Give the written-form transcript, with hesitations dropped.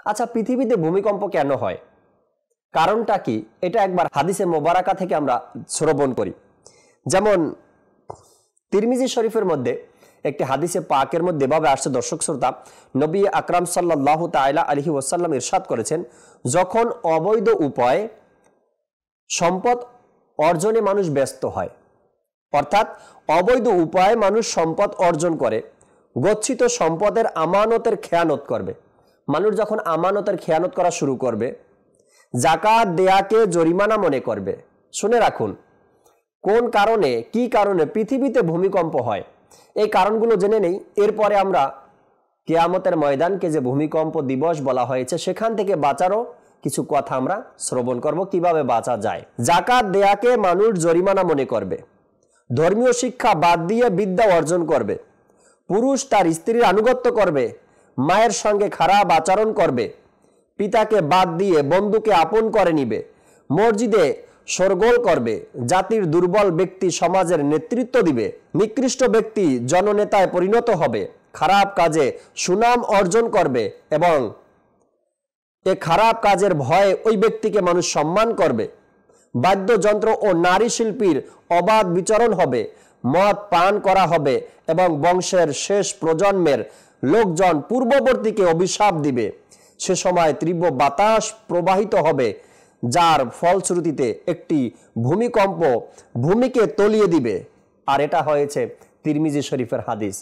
আচ্ছা, পৃথিবীতে ভূমিকম্প কেন হয়, কারণটা কি, এটা একবার হাদিসে মোবারাকা থেকে আমরা শ্রবণ করি। যেমন তিরমিজি শরীফের মধ্যে একটি হাদিসে পাকের মধ্যে এভাবে আসছে, দর্শক শ্রোতা, নবী আকরাম সাল্লাল্লাহু তাআলা আলাইহি ওয়াসাল্লাম ইরশাদ করেছেন, যখন অবৈধ উপায়ে সম্পদ অর্জনে মানুষ ব্যস্ত হয়, অর্থাৎ অবৈধ উপায়ে মানুষ সম্পদ অর্জন করে, গচ্ছিত সম্পদের আমানতের খেয়ানত করবে। মানুষ যখন আমানতের খেয়ানত করা শুরু করবে, যাকাত দেয়াকে জরিমানা মনে করবে। শুনে রাখুন, কোন কারণে, কি কারণে পৃথিবীতে ভূমিকম্প হয়, এই কারণগুলো জেনে নেই। এরপরে আমরা কিয়ামতের ময়দানকে যে ভূমিকম্প দিবস বলা হয়েছে, সেখান থেকে বাঁচারও কিছু কথা আমরা শ্রবণ করব, কিভাবে বাঁচা যায়। যাকাত দেয়াকে মানুষ জরিমানা মনে করবে, ধর্মীয় শিক্ষা বাদ দিয়ে বিদ্যা অর্জন করবে, পুরুষ তার স্ত্রীর আনুগত্য করবে, মায়ের সঙ্গে খারাপ আচরণ করবে, পিতাকে বাদ দিয়ে বন্ধুকে আপন করে নিবে, মসজিদে শোরগোল করবে, জাতির দুর্বল ব্যক্তি সমাজের নেতৃত্ব দিবে, নিকৃষ্ট ব্যক্তি জননেতায় পরিণত হবে, খারাপ কাজে সুনাম অর্জন করবে এবং এ খারাপ কাজের ভয়ে ওই ব্যক্তিকে মানুষ সম্মান করবে, বাদ্যযন্ত্র ও নারী শিল্পীর অবাধ বিচরণ হবে, মদ পান করা হবে এবং বংশের শেষ প্রজন্মের লোকজন পূর্ববর্তীকে অভিশাপ দিবে। সে সময় তীব্র বাতাস প্রবাহিত হবে, যার ফলশ্রুতিতে একটি ভূমিকম্প ভূমিকে তলিয়ে দিবে। আর এটা হয়েছে তিরমিজি শরীফের হাদিস।